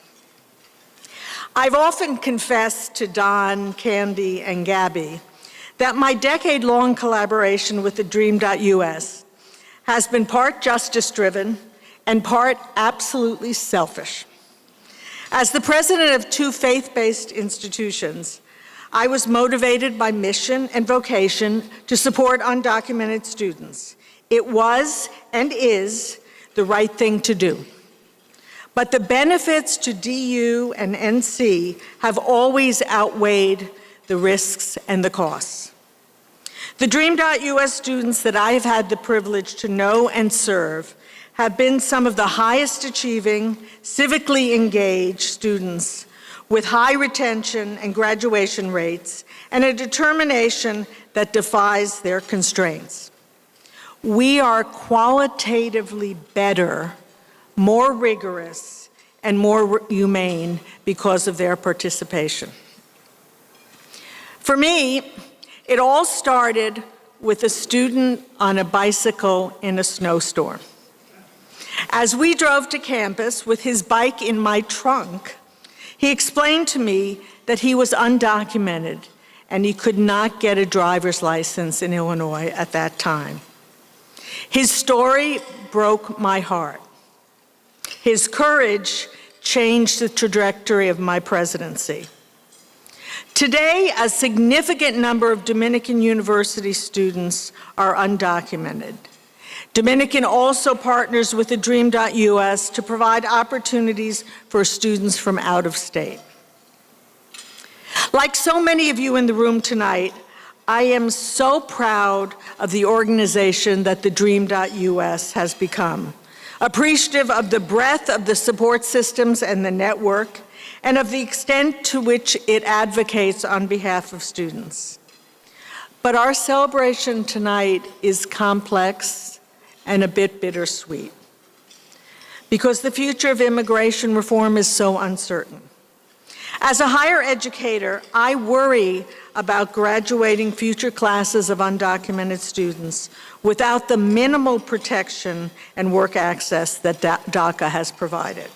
I've often confessed to Don, Candy, and Gabby that my decade-long collaboration with TheDream.Us has been part justice-driven and part absolutely selfish. As the president of two faith-based institutions, I was motivated by mission and vocation to support undocumented students. It was and is the right thing to do. But the benefits to DU and NC have always outweighed the risks and the costs. The Dream.Us students that I have had the privilege to know and serve have been some of the highest achieving, civically engaged students with high retention and graduation rates and a determination that defies their constraints. We are qualitatively better, more rigorous, and more humane because of their participation. For me, it all started with a student on a bicycle in a snowstorm. As we drove to campus with his bike in my trunk, he explained to me that he was undocumented and he could not get a driver's license in Illinois at that time. His story broke my heart. His courage changed the trajectory of my presidency. Today, a significant number of Dominican University students are undocumented. Dominican also partners with TheDream.Us to provide opportunities for students from out of state. Like so many of you in the room tonight, I am so proud of the organization that TheDream.Us has become, appreciative of the breadth of the support systems and the network, and of the extent to which it advocates on behalf of students. But our celebration tonight is complex and a bit bittersweet, because the future of immigration reform is so uncertain. As a higher educator, I worry about graduating future classes of undocumented students without the minimal protection and work access that DACA has provided.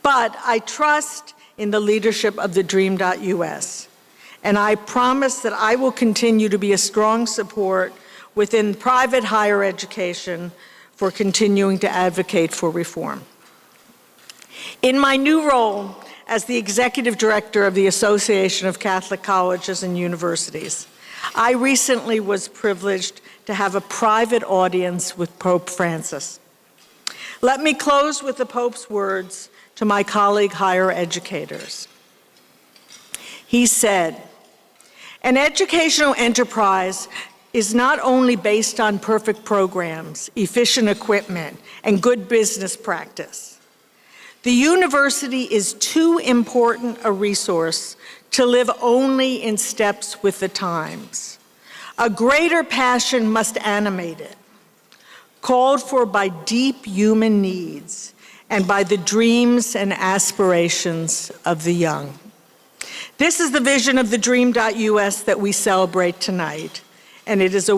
But I trust in the leadership of TheDream.Us, and I promise that I will continue to be a strong support within private higher education for continuing to advocate for reform. In my new role as the Executive Director of the Association of Catholic Colleges and Universities, I recently was privileged to have a private audience with Pope Francis. Let me close with the Pope's words to my colleague higher educators. He said, "An educational enterprise is not only based on perfect programs, efficient equipment, and good business practice. The university is too important a resource to live only in steps with the times. A greater passion must animate it, called for by deep human needs and by the dreams and aspirations of the young." This is the vision of TheDream.Us that we celebrate tonight, and it is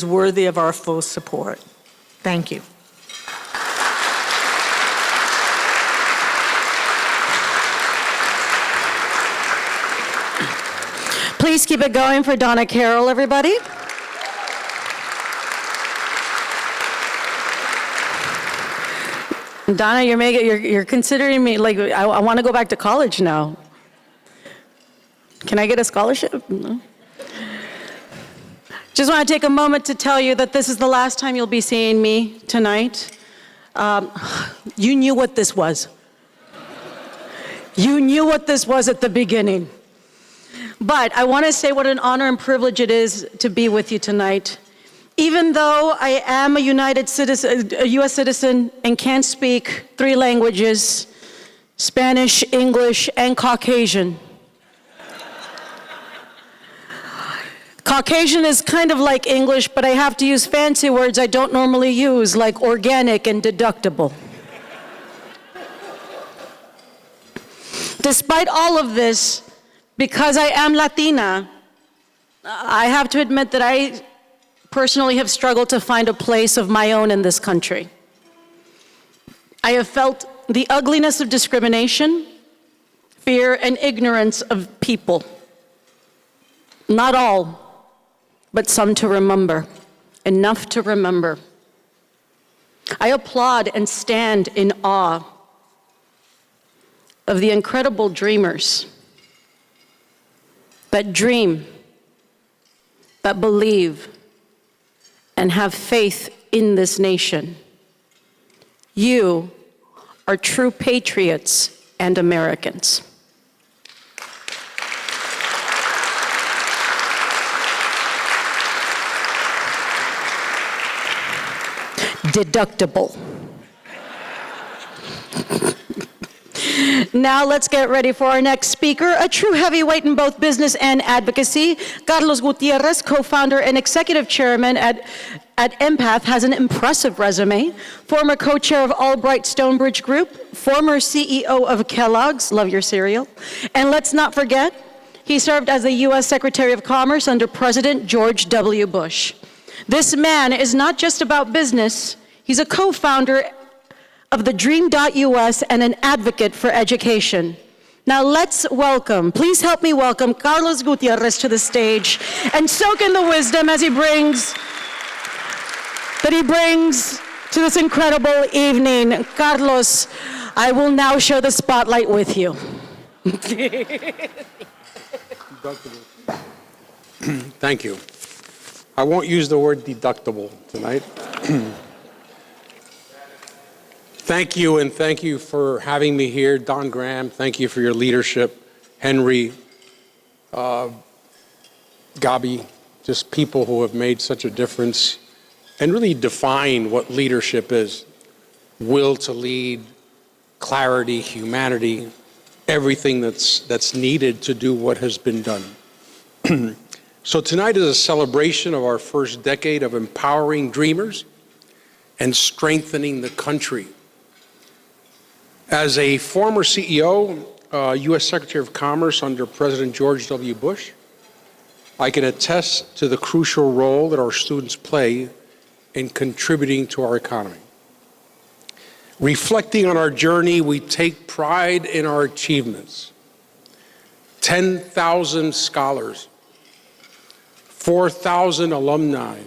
worthy of our full support. Thank you. Please keep it going for Donna Carroll, everybody. Donna, you're considering me like I want to go back to college now. Can I get a scholarship? No. Just want to take a moment to tell you that this is the last time you'll be seeing me tonight. You knew what this was. You knew what this was at the beginning. But I want to say what an honor and privilege it is to be with you tonight. Even though I am a U.S. citizen and can speak 3 languages, Spanish, English, and Caucasian. Caucasian is kind of like English, but I have to use fancy words I don't normally use, like organic and deductible. Despite all of this, because I am Latina, I have to admit that I personally have struggled to find a place of my own in this country. I have felt the ugliness of discrimination, fear, and ignorance of people. Not all, but some to remember, enough to remember. I applaud and stand in awe of the incredible dreamers that dream, that believe, and have faith in this nation. You are true patriots and Americans. Deductible. Now let's get ready for our next speaker, a true heavyweight in both business and advocacy. Carlos Gutierrez, co-founder and executive chairman at Empath, has an impressive resume. Former co-chair of Albright Stonebridge Group, former CEO of Kellogg's, love your cereal. And let's not forget, he served as the U.S. Secretary of Commerce under President George W. Bush. This man is not just about business, he's a co-founder of TheDream.Us and an advocate for education. Now let's welcome, please help me welcome Carlos Gutierrez to the stage and soak in the wisdom as he brings to this incredible evening. Carlos, I will now share the spotlight with you. Thank you. I won't use the word deductible tonight. Thank you, and thank you for having me here. Don Graham, thank you for your leadership. Henry, Gabi, just people who have made such a difference and really define what leadership is. Will to lead, clarity, humanity, everything that's needed to do what has been done. So tonight is a celebration of our first decade of empowering dreamers and strengthening the country. As a former CEO, U.S. Secretary of Commerce under President George W. Bush, I can attest to the crucial role that our students play in contributing to our economy. Reflecting on our journey, we take pride in our achievements. 10,000 scholars, 4,000 alumni,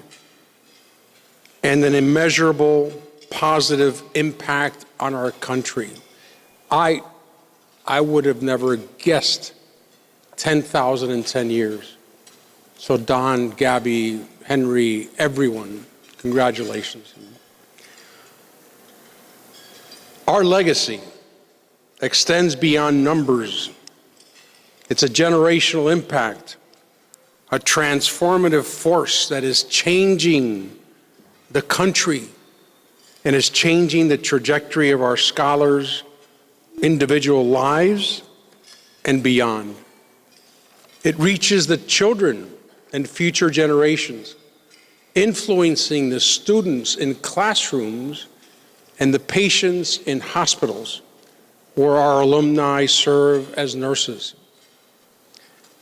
and an immeasurable positive impact on our country. I would have never guessed 10,000 in 10 years. So Don, Gabby, Henry, everyone, congratulations. Our legacy extends beyond numbers. It's a generational impact, a transformative force that is changing the country and is changing the trajectory of our scholars' individual lives and beyond. It reaches the children and future generations, influencing the students in classrooms and the patients in hospitals where our alumni serve as nurses.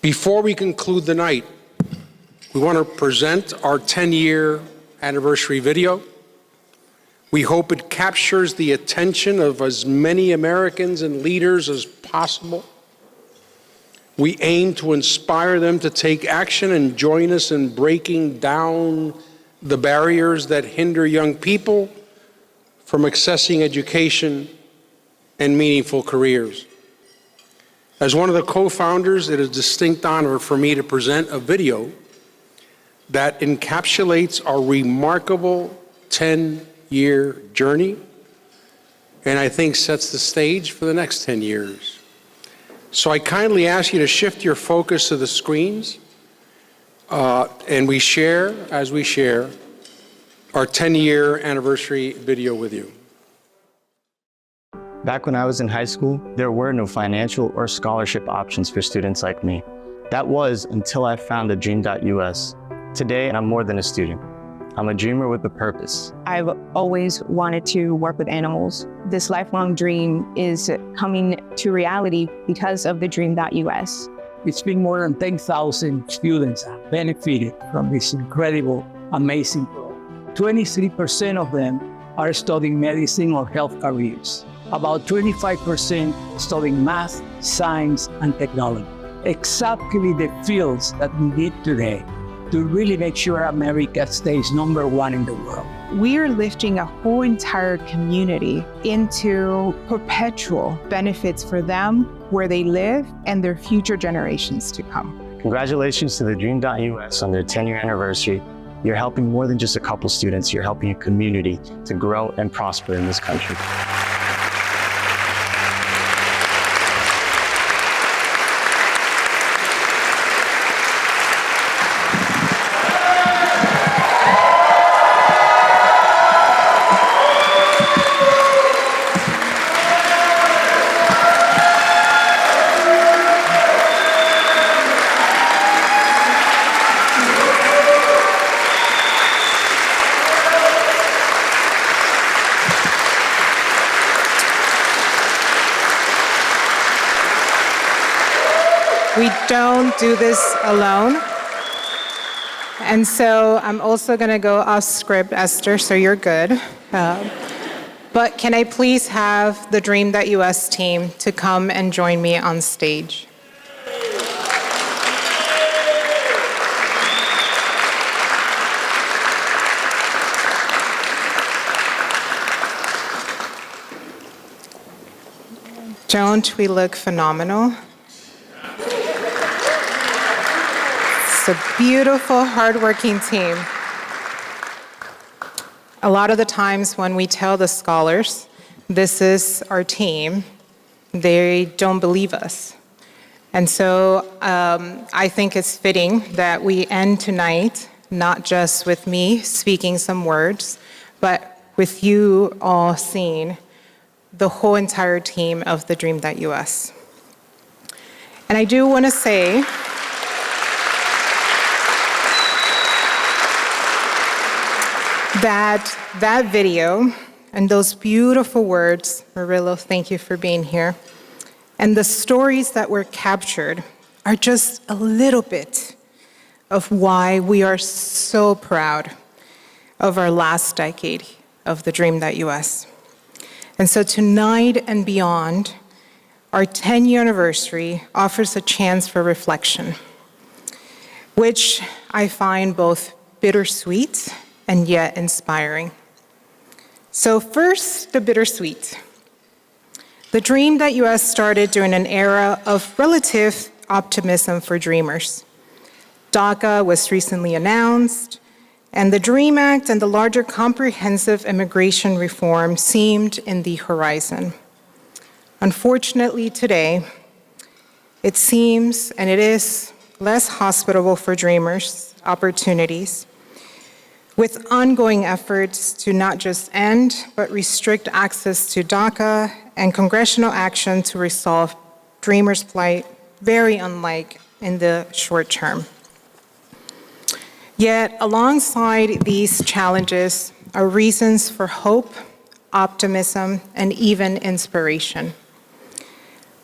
Before we conclude the night, we want to present our 10-year anniversary video. We hope it captures the attention of as many Americans and leaders as possible. We aim to inspire them to take action and join us in breaking down the barriers that hinder young people from accessing education and meaningful careers. As one of the co-founders, it is a distinct honor for me to present a video that encapsulates our remarkable 10-year journey, and I think sets the stage for the next 10 years. So I kindly ask you to shift your focus to the screens, and we share, as we share, our 10-year anniversary video with you. Back when I was in high school, there were no financial or scholarship options for students like me. That was until I found TheDream.Us. Today, I'm more than a student. I'm a dreamer with a purpose. I've always wanted to work with animals. This lifelong dream is coming to reality because of TheDream.Us. It's been more than 10,000 students have benefited from this incredible, amazing program. 23% of them are studying medicine or health careers. About 25% studying math, science, and technology. Exactly the fields that we need today to really make sure America stays #1 in the world. We are lifting a whole entire community into perpetual benefits for them where they live and their future generations to come. Congratulations to TheDream.Us on their 10-year anniversary. You're helping more than just a couple students, you're helping a community to grow and prosper in this country. We don't do this alone. And so I'm also going to go off script, Esther, so you're good. But can I please have the Dream.Us team to come and join me on stage? Don't we look phenomenal? It's a beautiful, hardworking team. A lot of the times when we tell the scholars, this is our team, they don't believe us. And so I think it's fitting that we end tonight, not just with me speaking some words, but with you all seeing the whole entire team of TheDream.Us. And I do want to say, that video and those beautiful words, Murillo, thank you for being here, and the stories that were captured are just a little bit of why we are so proud of our last decade of TheDream.Us. And so tonight and beyond, our 10-year anniversary offers a chance for reflection, which I find both bittersweet and yet inspiring. So first, the bittersweet. TheDream.Us started during an era of relative optimism for dreamers. DACA was recently announced, and the DREAM Act and the larger comprehensive immigration reform seemed in the horizon. Unfortunately, today, it seems, and it is, less hospitable for dreamers' opportunities, with ongoing efforts to not just end, but restrict access to DACA and congressional action to resolve dreamers' plight, very unlike in the short term. Yet, alongside these challenges are reasons for hope, optimism, and even inspiration.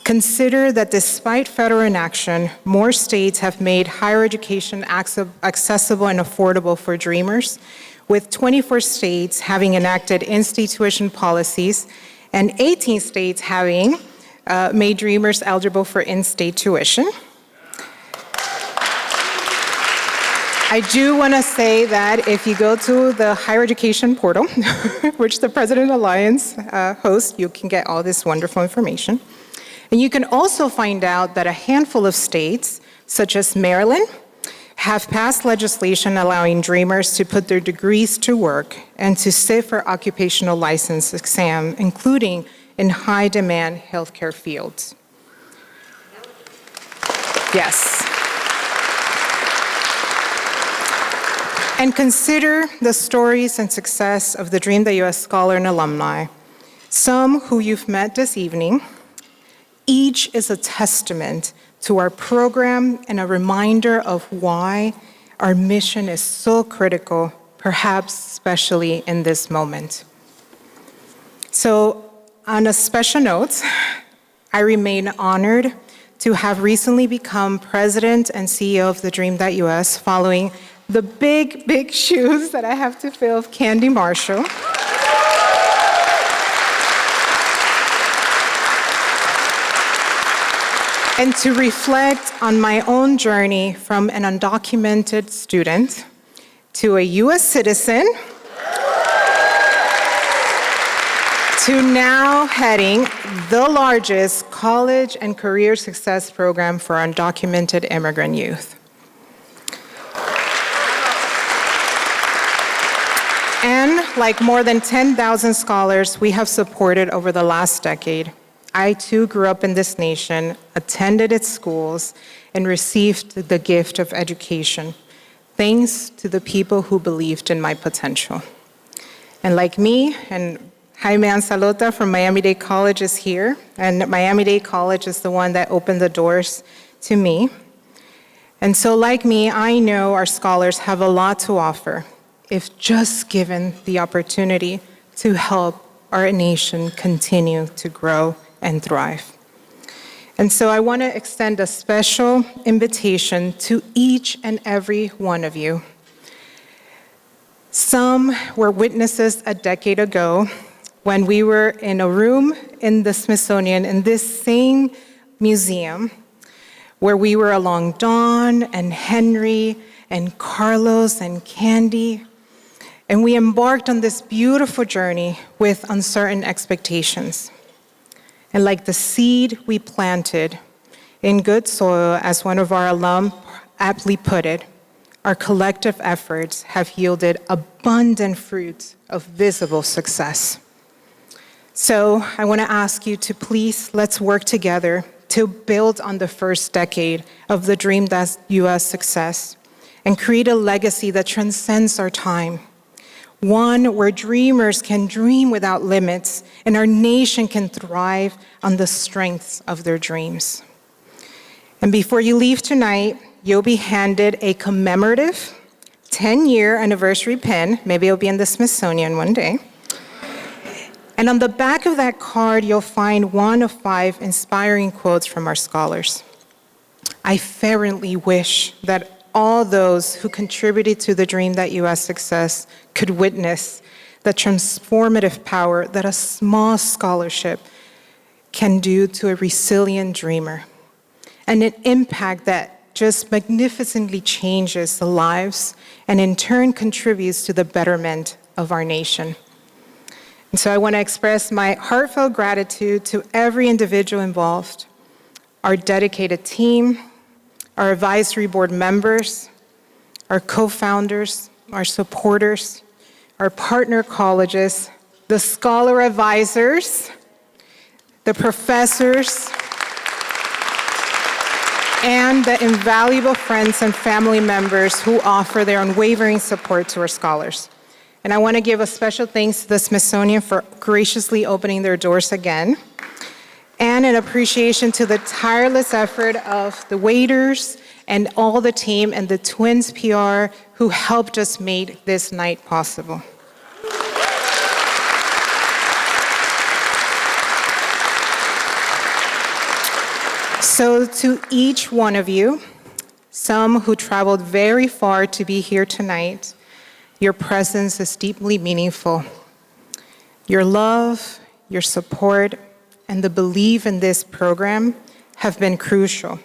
Consider that despite federal inaction, more states have made higher education accessible and affordable for dreamers, with 24 states having enacted in-state tuition policies and 18 states having made dreamers eligible for in-state tuition. I do want to say that if you go to the higher education portal, which the President Alliance hosts, you can get all this wonderful information. And you can also find out that a handful of states, such as Maryland, have passed legislation allowing dreamers to put their degrees to work and to sit for occupational license exam, including in high-demand healthcare fields. Yes. And consider the stories and success of the Dream.Us scholar and alumni, some who you've met this evening. Each is a testament to our program and a reminder of why our mission is so critical perhaps especially in this moment. So, on a special note, I remain honored to have recently become president and CEO of TheDream.Us following the big shoes that I have to fill of Candy Marshall. And to reflect on my own journey from an undocumented student to a US citizen to now heading the largest college and career success program for undocumented immigrant youth. And like more than 10,000 scholars we have supported over the last decade, I too grew up in this nation, attended its schools, and received the gift of education, thanks to the people who believed in my potential. And like me, and Jaime Anzalota from Miami-Dade College is here, and Miami-Dade College is the one that opened the doors to me. And so like me, I know our scholars have a lot to offer, if just given the opportunity to help our nation continue to grow and thrive. And so I want to extend a special invitation to each and every one of you. Some were witnesses a decade ago when we were in a room in the Smithsonian in this same museum where we were along Dawn and Henry and Carlos and Candy, and we embarked on this beautiful journey with uncertain expectations. And like the seed we planted in good soil, as one of our alum aptly put it, our collective efforts have yielded abundant fruits of visible success. So I want to ask you to please, let's work together to build on the first decade of the TheDream.Us success and create a legacy that transcends our time. One where dreamers can dream without limits and our nation can thrive on the strengths of their dreams. And before you leave tonight, you'll be handed a commemorative 10-year anniversary pin. Maybe it'll be in the Smithsonian one day. And on the back of that card, you'll find one of 5 inspiring quotes from our scholars. I fervently wish that all those who contributed to the TheDream.Us success could witness the transformative power that a small scholarship can do to a resilient dreamer, and an impact that just magnificently changes the lives and in turn contributes to the betterment of our nation. And so I want to express my heartfelt gratitude to every individual involved, our dedicated team, our advisory board members, our co-founders, our supporters, our partner colleges, the scholar advisors, the professors, and the invaluable friends and family members who offer their unwavering support to our scholars. And I want to give a special thanks to the Smithsonian for graciously opening their doors again, and an appreciation to the tireless effort of the waiters and all the team and the Twins PR who helped us make this night possible. So to each one of you, some who traveled very far to be here tonight, your presence is deeply meaningful. Your love, your support, and the belief in this program have been crucial.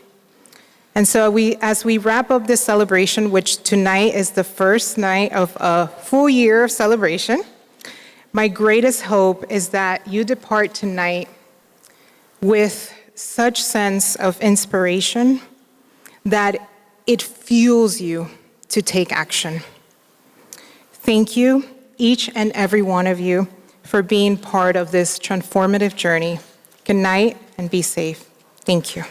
And so as we wrap up this celebration, which tonight is the first night of a full year of celebration, my greatest hope is that you depart tonight with such sense of inspiration that it fuels you to take action. Thank you, each and every one of you, for being part of this transformative journey. Good night and be safe. Thank you.